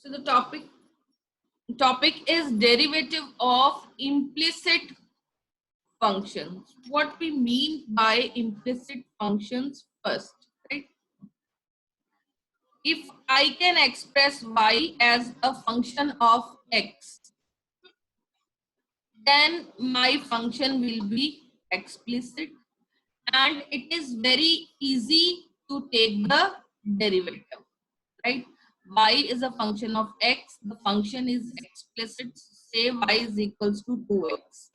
So the topic is derivative of implicit functions. What we mean by implicit functions first, right? If I can express y as a function of x, then my function will be explicit, and it is very easy to take the derivative, right? Y is a function of x, the function is explicit. Say y is equals to 2x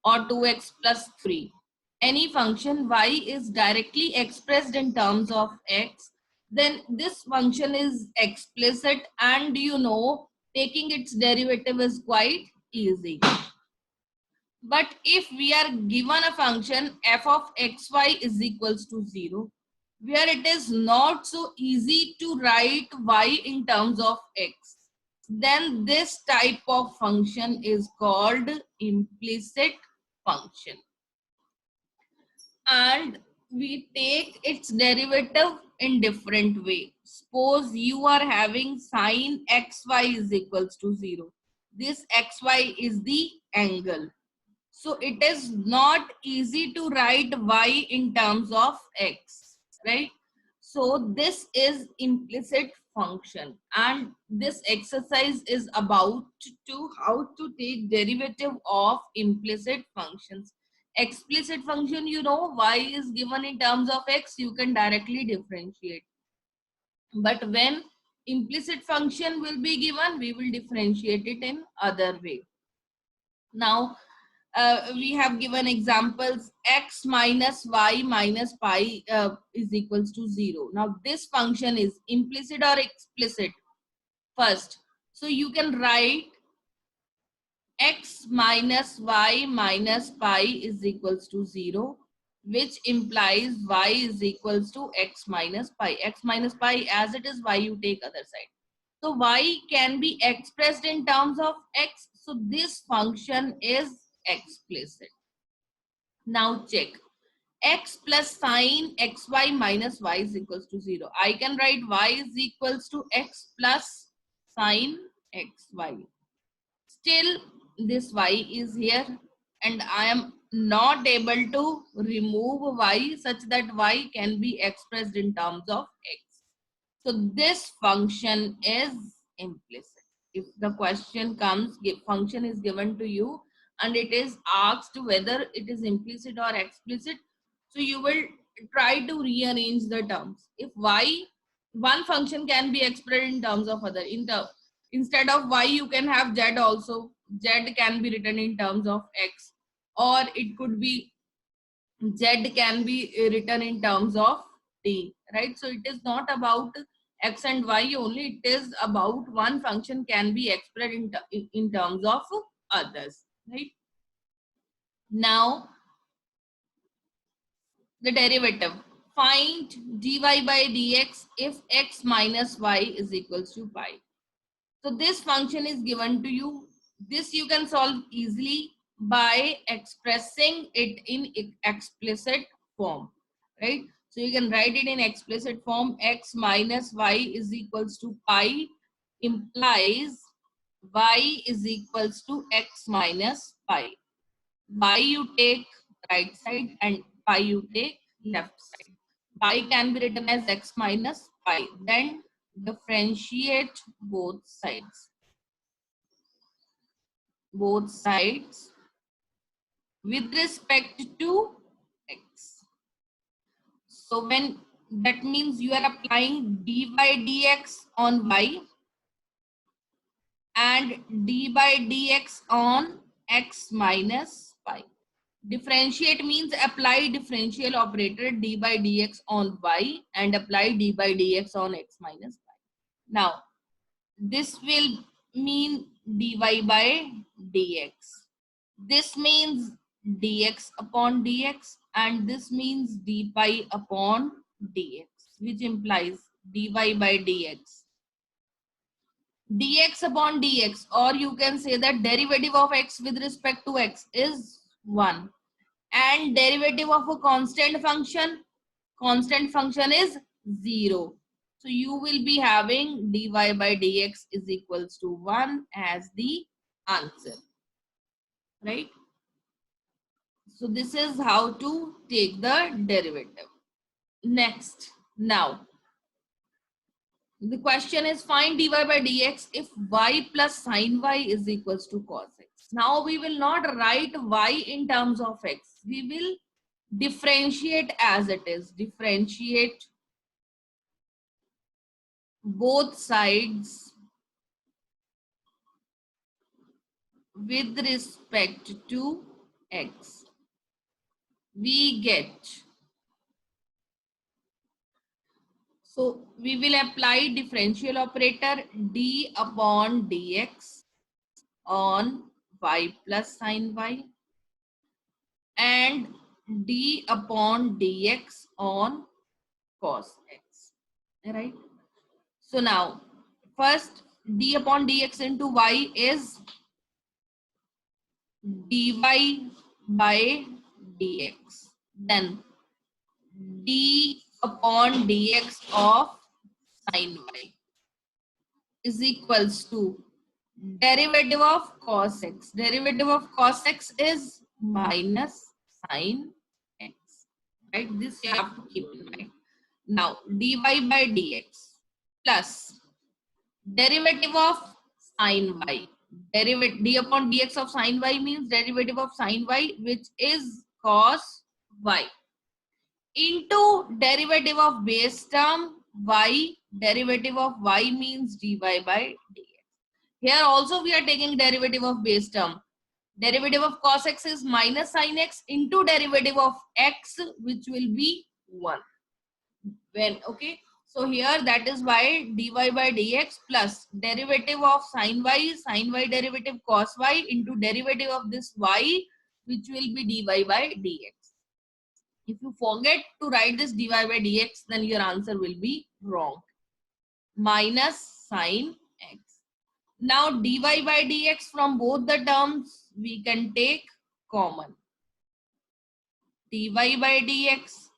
or 2x plus 3. Any function y is directly expressed in terms of x, then this function is explicit, and taking its derivative is quite easy. But if we are given a function f of xy is equals to 0, where it is not so easy to write y in terms of x, then this type of function is called implicit function. And we take its derivative in different way. Suppose you are having sine xy is equals to 0. This xy is the angle. So it is not easy to write y in terms of x, right? So this is implicit function, and this exercise is about to how to take derivative of implicit functions. Explicit function, y is given in terms of x, you can directly differentiate. But when implicit function will be given, we will differentiate it in other way. Now, we have given examples x minus y minus pi is equals to 0. Now this function is implicit or explicit first. So you can write x minus y minus pi is equals to 0, which implies y is equals to x minus pi. X minus pi as it is, y you take other side. So y can be expressed in terms of x. So this function is explicit. Now check x plus sine xy minus y is equals to 0. I can write y is equals to x plus sine xy. Still this y is here, and I am not able to remove y such that y can be expressed in terms of x. So this function is implicit. If the question comes, function is given to you and it is asked whether it is implicit or explicit, so you will try to rearrange the terms. If y, one function can be expressed in terms of other. Instead of y, you can have z also. Z can be written in terms of x, or it could be z can be written in terms of t, right? So it is not about x and y only, it is about one function can be expressed in terms of others, right? Now the derivative, find dy by dx if x minus y is equals to pi. So this function is given to you. This you can solve easily by expressing it in explicit form, right? So you can write it in explicit form. X minus y is equals to pi implies y is equals to x minus pi. Y you take right side and pi you take left side. Pi can be written as x minus pi. Then differentiate both sides. Both sides with respect to x. So when that means you are applying d by dx on y and d by dx on x minus pi. Differentiate means apply differential operator d by dx on y and apply d by dx on x minus pi. Now this will mean dy by dx. This means dx upon dx, and this means d pi upon dx, which implies dy by dx. Dx upon dx, or you can say that derivative of x with respect to x is 1, and derivative of a constant function is 0. So you will be having dy by dx is equals to 1 as the answer, right? So this is how to take the derivative. Next, now the question is find dy by dx if y plus sine y is equals to cos x. Now we will not write y in terms of x. We will differentiate as it is. Differentiate both sides with respect to x. We get, so we will apply differential operator d upon dx on y plus sine y and d upon dx on cos x, right? So now first d upon dx into y is dy by dx, then d upon dx of sine y is equals to derivative of cos x. Derivative of cos x is minus sine x, right? This you have to keep in mind. Now dy by dx plus derivative of sine y. Derivative d upon dx of sine y means derivative of sine y, which is cos y, into derivative of base term y. Derivative of y means dy by dx. Here also we are taking derivative of base term. Derivative of cos x is minus sin x into derivative of x, which will be 1. When, okay, so here that is why dy by dx plus derivative of sin y derivative cos y into derivative of this y, which will be dy by dx. If you forget to write this dy by dx, then your answer will be wrong. Minus sin x. Now dy by dx from both the terms we can take common. Dy by dx,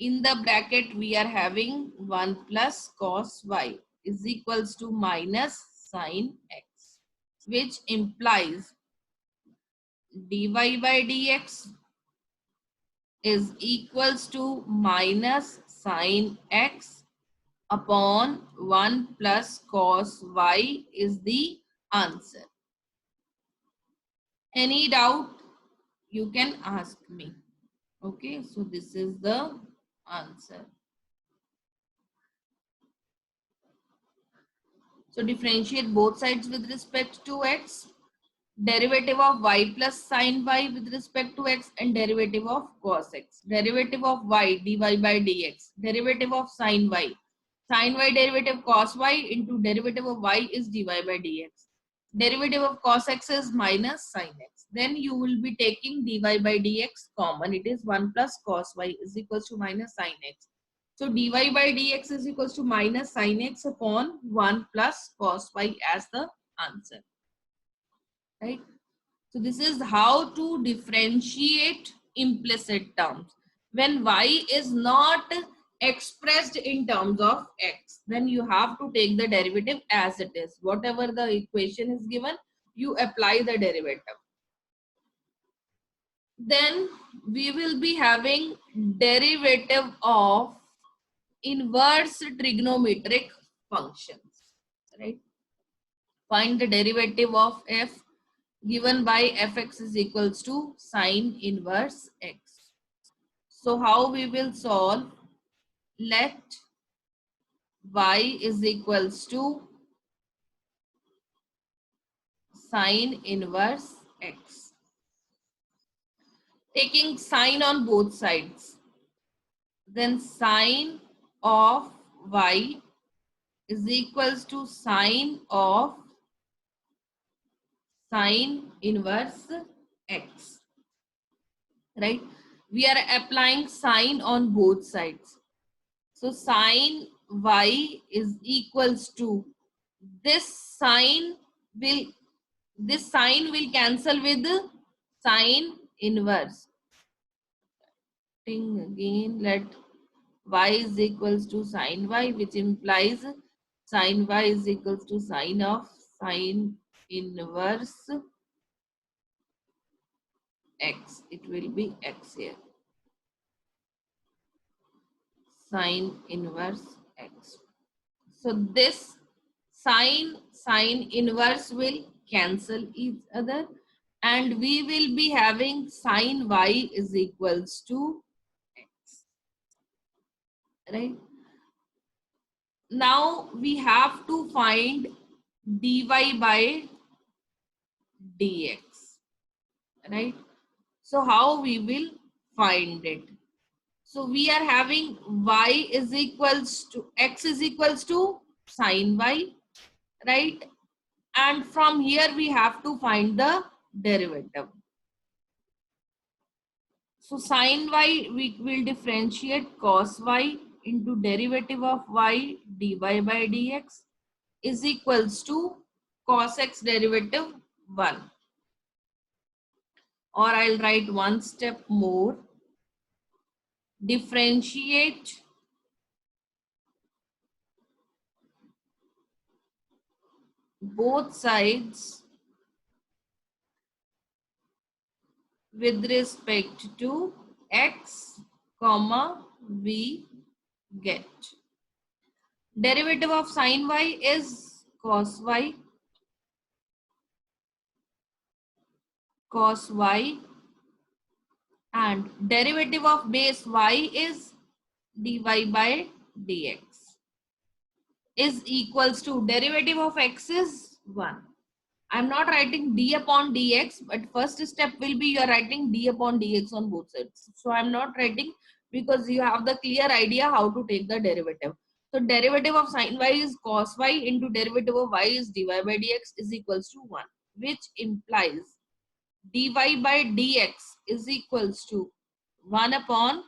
in the bracket we are having 1 plus cos y is equals to minus sin x, which implies dy by dx is equals to minus sin x upon 1 plus cos y is the answer. Any doubt you can ask me. Okay, so this is the answer. So differentiate both sides with respect to x. Derivative of y plus sine y with respect to x and derivative of cos x. Derivative of y dy by dx. Derivative of sine y. Sine y derivative cos y into derivative of y is dy by dx. Derivative of cos x is minus sine x. Then you will be taking dy by dx common. It is 1 plus cos y is equals to minus sine x. So dy by dx is equals to minus sine x upon 1 plus cos y as the answer. Right? So this is how to differentiate implicit terms. When y is not expressed in terms of x, then you have to take the derivative as it is. Whatever the equation is given, you apply the derivative. Then we will be having derivative of inverse trigonometric functions, right? Find the derivative of f given by fx is equals to sine inverse x. So how we will solve? Let y is equals to sine inverse x. Taking sine on both sides, then sine of y is equals to sine of sine inverse x, right? We are applying sine on both sides. So sine y is equals to this sine will cancel with sine inverse. Again, let y is equals to sine y, which implies sine y is equals to sine of sine inverse x. It will be x here. Sine inverse x. So this sine inverse will cancel each other, and we will be having sine y is equals to x, right? Now we have to find dy by dx, right? So how we will find it? So we are having y is equals to x is equals to sine y, right? And from here we have to find the derivative. So sine y, we will differentiate cos y into derivative of y dy by dx is equals to cos x derivative 1. Or I'll write one step more. Differentiate both sides with respect to x, comma, we get. Derivative of sine y is cos y, and derivative of base y is dy by dx is equals to derivative of x is 1. I'm not writing d upon dx, but first step will be you're writing d upon dx on both sides. So I'm not writing because you have the clear idea how to take the derivative. So derivative of sine y is cos y into derivative of y is dy by dx is equals to 1, which implies dy by dx is equals to 1 upon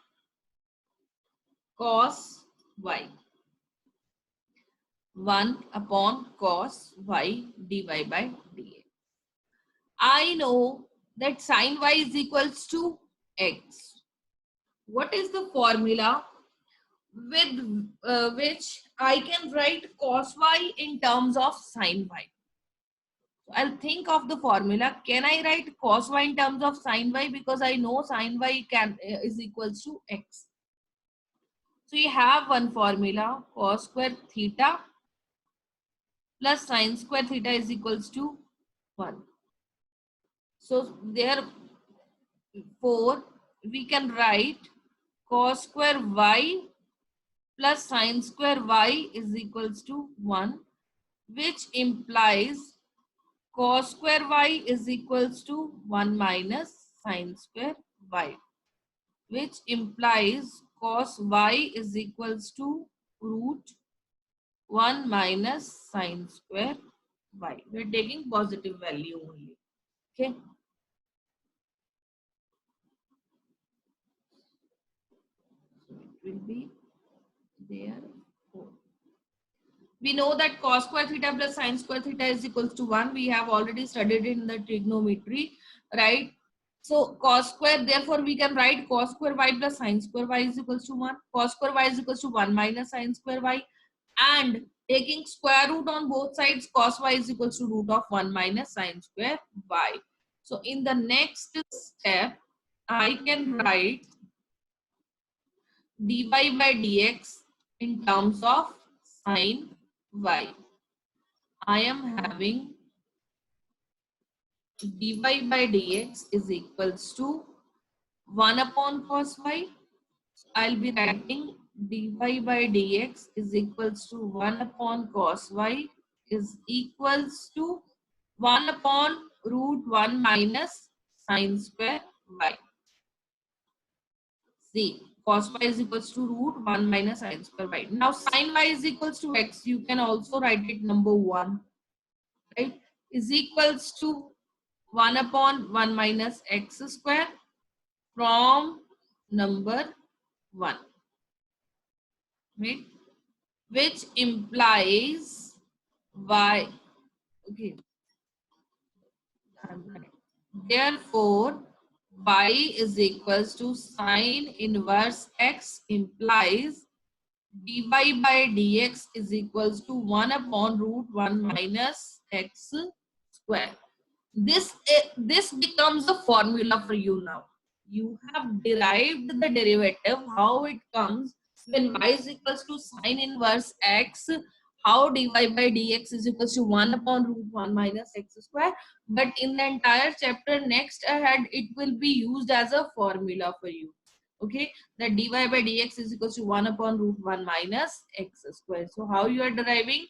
cos y. 1 upon cos y dy by dx. I know that sine y is equals to x. What is the formula with which I can write cos y in terms of sine y? So I'll think of the formula. Can I write cos y in terms of sine y? Because I know sine y is equals to x. So you have one formula, cos square theta plus sine square theta is equals to 1. So therefore we can write cos square y plus sine square y is equals to 1, which implies cos square y is equals to 1 minus sine square y, which implies cos y is equals to root 1 minus sine square y. We are taking positive value only. Okay. So it will be there. We know that cos square theta plus sine square theta is equals to 1. We have already studied in the trigonometry, right? So cos square, therefore we can write cos square y plus sine square y is equals to 1. Cos square y is equals to 1 minus sine square y. And taking square root on both sides, cos y is equals to root of 1 minus sine square y. So in the next step, I can write dy by dx in terms of sine y. I am having dy by dx is equals to 1 upon cos y. I'll be writing dy by dx is equals to 1 upon cos y is equals to 1 upon root 1 minus sine square y. See, cos y is equals to root 1 minus sine square y. Now sine y is equals to x. You can also write it number 1, right? Is equals to 1 upon 1 minus x square from number 1, right? Which implies y. Okay. Therefore, y is equals to sine inverse x implies dy by dx is equals to 1 upon root 1 minus x square. This becomes a formula for you now. You have derived the derivative, how it comes when y is equals to sine inverse x, how dy by dx is equals to 1 upon root 1 minus x square. But in the entire chapter next ahead, it will be used as a formula for you. Okay, that dy by dx is equals to 1 upon root 1 minus x square. So how you are deriving?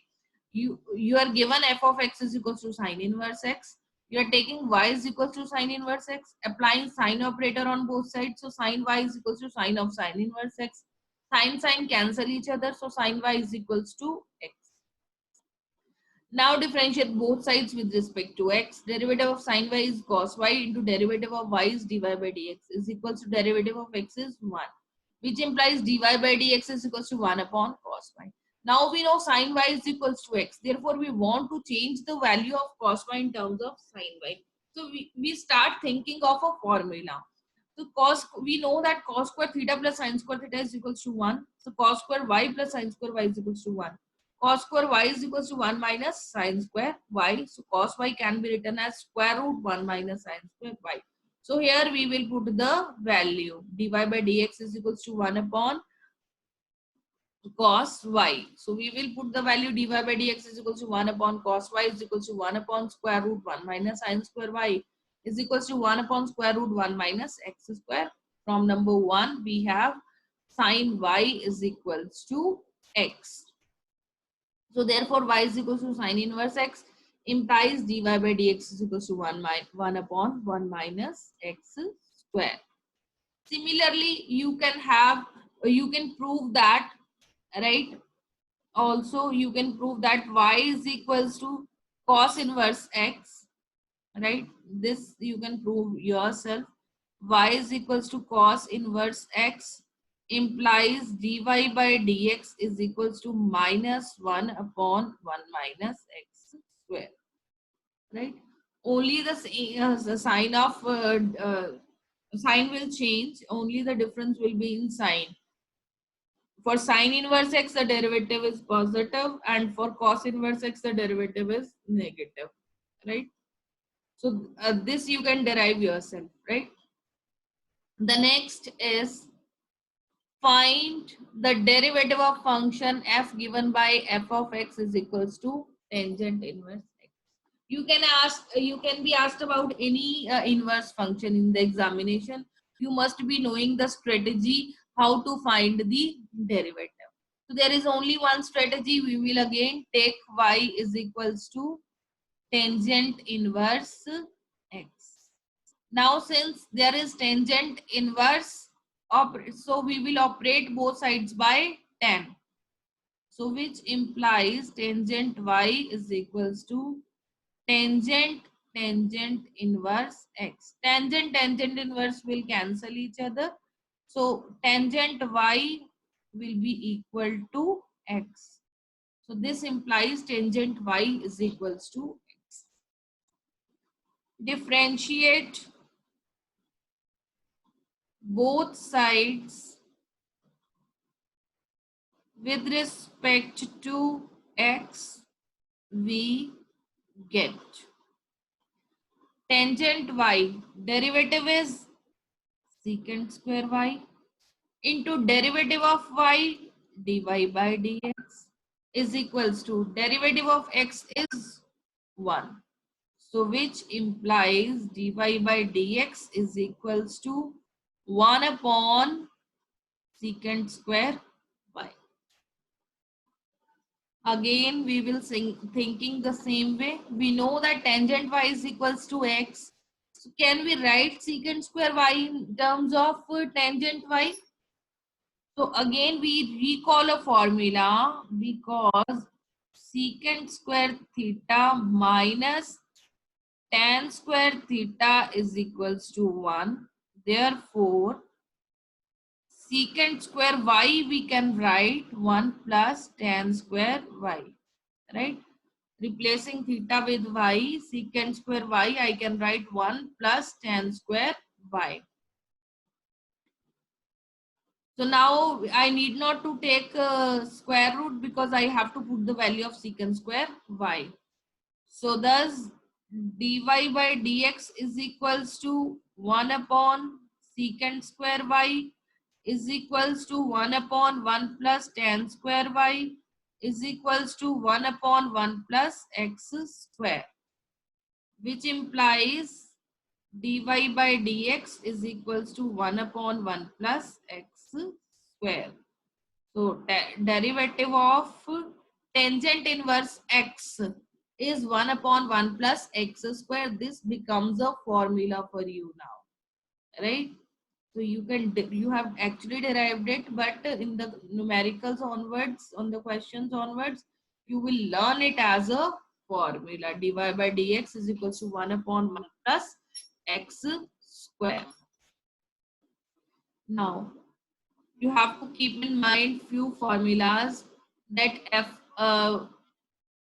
You are given f of x is equals to sine inverse x. You are taking y is equals to sine inverse x, applying sine operator on both sides. So sine y is equals to sine of sine inverse x. Sine cancel each other. So sine y is equals to x. Now differentiate both sides with respect to x. Derivative of sine y is cos y into derivative of y is dy by dx is equals to derivative of x is 1, which implies dy by dx is equals to 1 upon cos y. Now we know sine y is equals to x. Therefore, we want to change the value of cos y in terms of sine y. So we start thinking of a formula. So we know that cos square theta plus sine square theta is equals to 1. So cos square y plus sine square y is equals to 1. Cos square y is equals to 1 minus sine square y. So cos y can be written as square root 1 minus sine square y. So here we will put the value. Dy by dx is equals to 1 upon cos y. So we will put the value dy by dx is equals to 1 upon cos y is equals to 1 upon square root 1 minus sine square y is equals to 1 upon square root 1 minus x square. From number 1 we have sine y is equals to x. So therefore y is equals to sine inverse x implies dy by dx is equals to 1 upon 1 minus x square. Similarly, you can prove that, right? Also, you can prove that y is equals to cos inverse x, right? This you can prove yourself. Y is equals to cos inverse x implies dy by dx is equals to minus 1 upon 1 minus x square, right? Only the sign of sign will change, only the difference will be in sign. For sine inverse x, the derivative is positive, and for cos inverse x, the derivative is negative, right? So this you can derive yourself, right? The next is find the derivative of function f given by f of x is equals to tangent inverse x. You can be asked about any inverse function in the examination. You must be knowing the strategy how to find the derivative. So there is only one strategy. We will again take y is equals to tangent inverse x. Now since there is tangent inverse, so we will operate both sides by tan. So which implies tangent y is equals to tangent inverse x. Tangent inverse will cancel each other. So tangent y will be equal to x. So this implies tangent y is equals to x. Differentiate both sides with respect to x, we get tangent y, derivative is secant square y into derivative of y, dy by dx is equals to derivative of x is 1. So which implies dy by dx is equals to 1 upon secant square y. Again, we will thinking the same way. We know that tangent y is equals to x. So can we write secant square y in terms of tangent y? So again, we recall a formula because secant square theta minus tan square theta is equals to 1. Therefore, secant square y we can write 1 plus tan square y, right? Replacing theta with y, secant square y, I can write 1 plus tan square y. So now I need not to take square root because I have to put the value of secant square y. So thus dy by dx is equals to 1 upon secant square y is equals to 1 upon 1 plus tan square y is equals to 1 upon 1 plus x square, which implies dy by dx is equals to 1 upon 1 plus x square. So derivative of tangent inverse x is 1 upon 1 plus x square. This becomes a formula for you now, right? So you have actually derived it, but in the numericals onwards, on the questions onwards, you will learn it as a formula. Dy by dx is equals to 1 upon 1 plus x square. Now, you have to keep in mind few formulas that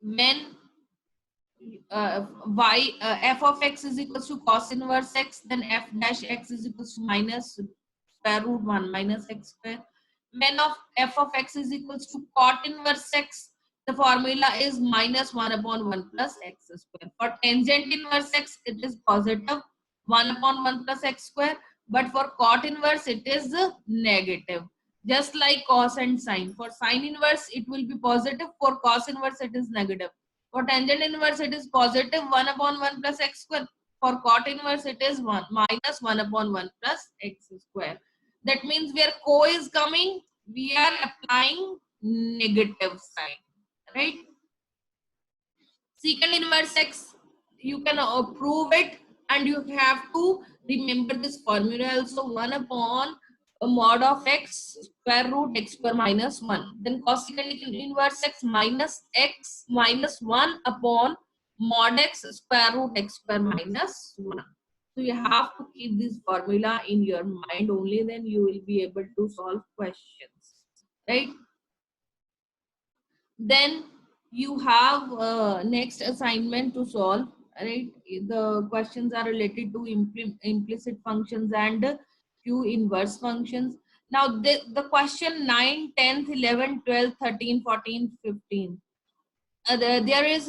when f of x is equals to cos inverse x, then f dash x is equals to minus square root 1 minus x square. When of f of x is equals to cot inverse x, the formula is minus 1 upon 1 plus x square. For tangent inverse x, it is positive 1 upon 1 plus x square. But for cot inverse, it is negative. Just like cos and sine. For sine inverse, it will be positive. For cos inverse, it is negative. For tangent inverse, it is positive 1 upon 1 plus x square. For cot inverse, it is 1 minus 1 upon 1 plus x square. That means where co is coming, we are applying negative sign, right? Secant inverse x, you can prove it, and you have to remember this formula also, 1 upon a mod of x square root x square minus 1. Then cosecant inverse x minus 1 upon mod x square root x square minus 1. So you have to keep this formula in your mind, only then you will be able to solve questions, right? Then you have next assignment to solve, right? The questions are related to implicit functions and few inverse functions. Now the question 9, 10th, 11th, 12th, 13, 14, 15. There is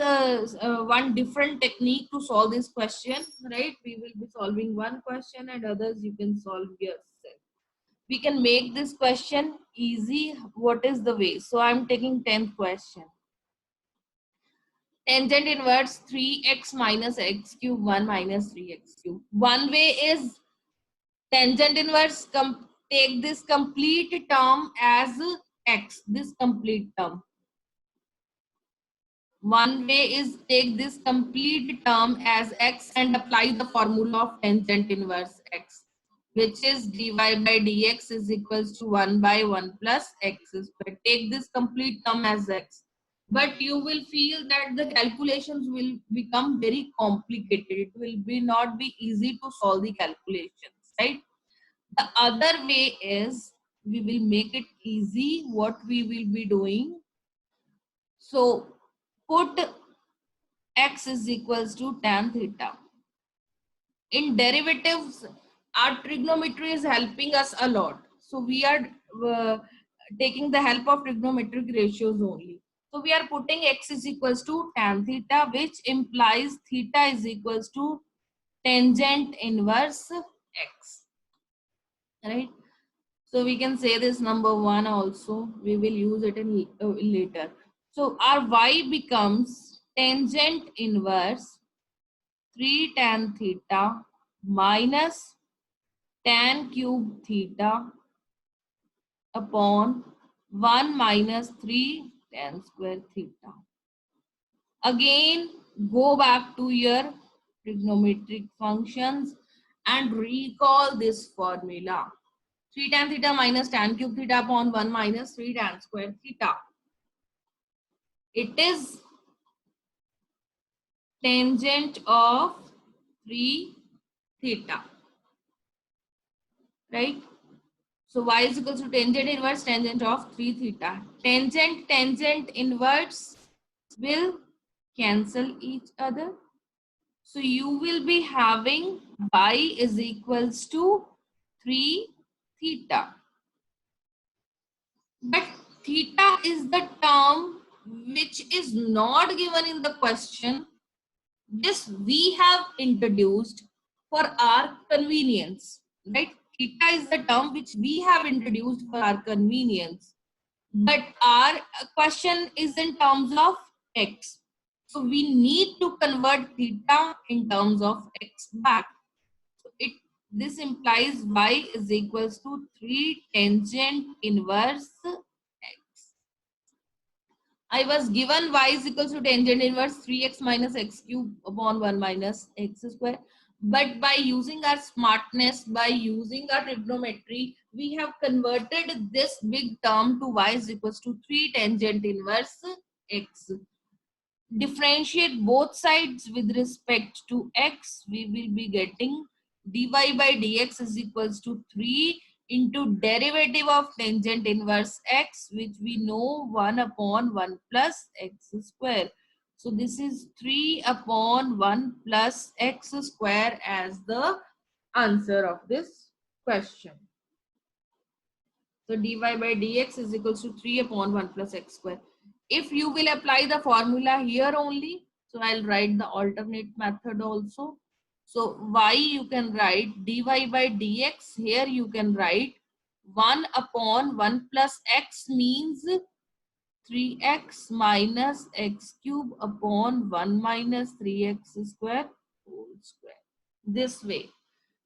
one different technique to solve this question, right? We will be solving one question and others you can solve yourself. We can make this question easy. What is the way? So I'm taking 10th question. Tangent inverse 3x minus x cube 1 minus 3x cube. One way is tangent inverse, take this complete term as x, this complete term. One way is take this complete term as x and apply the formula of tangent inverse x, which is dy by dx is equals to 1 by 1 plus x square. Take this complete term as x. But you will feel that the calculations will become very complicated. It will not be easy to solve the calculations, right? The other way is we will make it easy. What we will be doing? So put x is equals to tan theta. In derivatives, our trigonometry is helping us a lot. So we are taking the help of trigonometric ratios only. So we are putting x is equals to tan theta, which implies theta is equals to tangent inverse x, right? So we can say this number 1 also. We will use it in later. So our y becomes tangent inverse 3 tan theta minus tan cube theta upon 1 minus 3 tan square theta. Again, go back to your trigonometric functions and recall this formula. 3 tan theta minus tan cube theta upon 1 minus 3 tan square theta. It is tangent of 3 theta, right? So y is equals to tangent inverse tangent of 3 theta. Tangent inverse will cancel each other. So you will be having y is equals to 3 theta. But theta is the term which is not given in the question. This we have introduced for our convenience, right? Theta is the term which we have introduced for our convenience. But our question is in terms of x. So we need to convert theta in terms of x back. So this implies y is equals to 3 tangent inverse x. I was given y is equals to tangent inverse 3x minus x cube upon 1 minus x square. But by using our smartness, by using our trigonometry, we have converted this big term to y is equals to 3 tangent inverse x. Differentiate both sides with respect to x, we will be getting dy by dx is equals to 3 into derivative of tangent inverse x, which we know 1 upon 1 plus x square. So this is 3 upon 1 plus x square as the answer of this question. So dy by dx is equals to 3 upon 1 plus x square. If you will apply the formula here only, so I'll write the alternate method also. So y you can write dy by dx. Here you can write 1 upon 1 plus x means 3x minus x cube upon 1 minus 3x square whole square. This way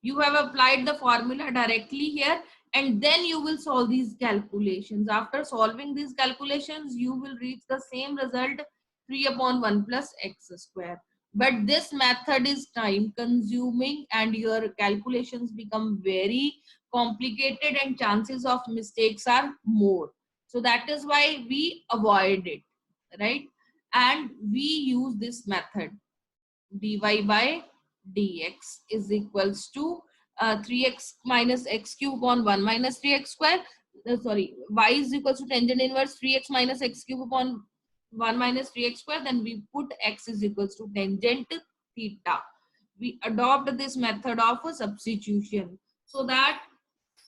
you have applied the formula directly here, and then you will solve these calculations. After solving these calculations, you will reach the same result, 3 upon 1 plus x square. But this method is time consuming and your calculations become very complicated and chances of mistakes are more. So that is why we avoid it, right? And we use this method, dy by dx is equals to 3x minus x cube upon 1 minus 3x square. Sorry, y is equals to tangent inverse 3x minus x cube upon 1 minus 3x square. Then we put x is equals to tangent theta. We adopt this method of a substitution so that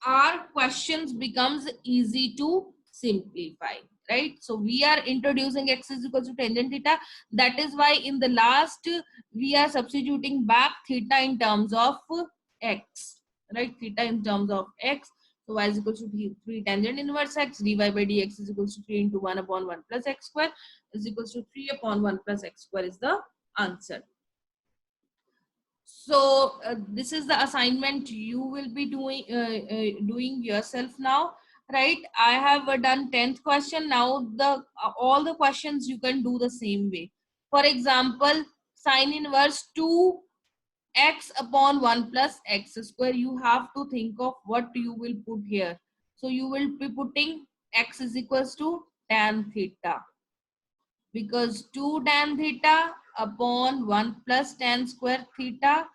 our questions becomes easy to simplify, right? So we are introducing x is equal to tangent theta. That is why in the last we are substituting back theta in terms of x, right? Theta in terms of x. So y is equal to 3 tangent inverse x, dy by dx is equal to 3 into 1 upon 1 plus x square is equal to 3 upon 1 plus x square is the answer. So this is the assignment you will be doing yourself now, right? I have done 10th question. Now the all the questions you can do the same way. For example, sine inverse 2x upon 1 plus x square. You have to think of what you will put here. So you will be putting x is equals to tan theta, because 2 tan theta upon 1 plus tan square theta.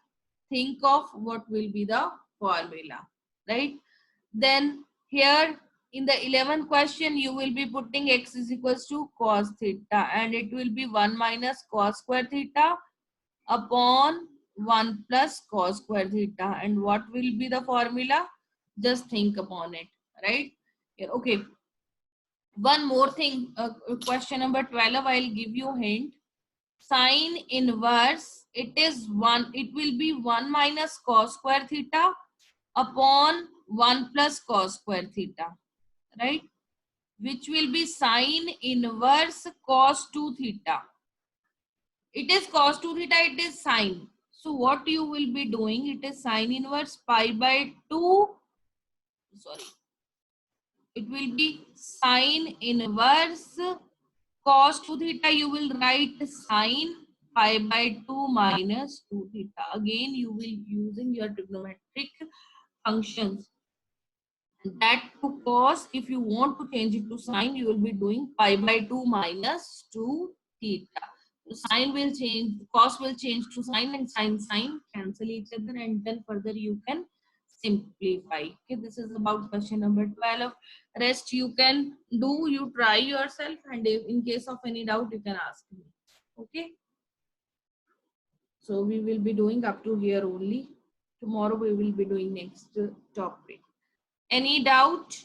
Think of what will be the formula, right? Then here in the 11th question, you will be putting x is equals to cos theta, and it will be 1 minus cos square theta upon 1 plus cos square theta. And what will be the formula? Just think upon it, right? Here, okay. One more thing, question number 12, I'll give you a hint. Sine inverse, it will be 1 minus cos square theta upon 1 plus cos square theta, right? Which will be sine inverse cos 2 theta. It is cos 2 theta, it is sine. So what you will be doing, it is sine inverse pi by 2, sorry. It will be sine inverse cos 2 theta, you will write sine pi by 2 minus 2 theta. Again, you will using your trigonometric functions. That to cos, if you want to change it to sine, you will be doing pi by 2 minus 2 theta. So sine will change, cos will change to sine, and sine cancel each other, and then further you can simplify. Okay, this is about question number 12. Rest you can do, you try yourself, and if in case of any doubt you can ask me. Okay, so we will be doing up to here only. Tomorrow we will be doing next topic. Any doubt?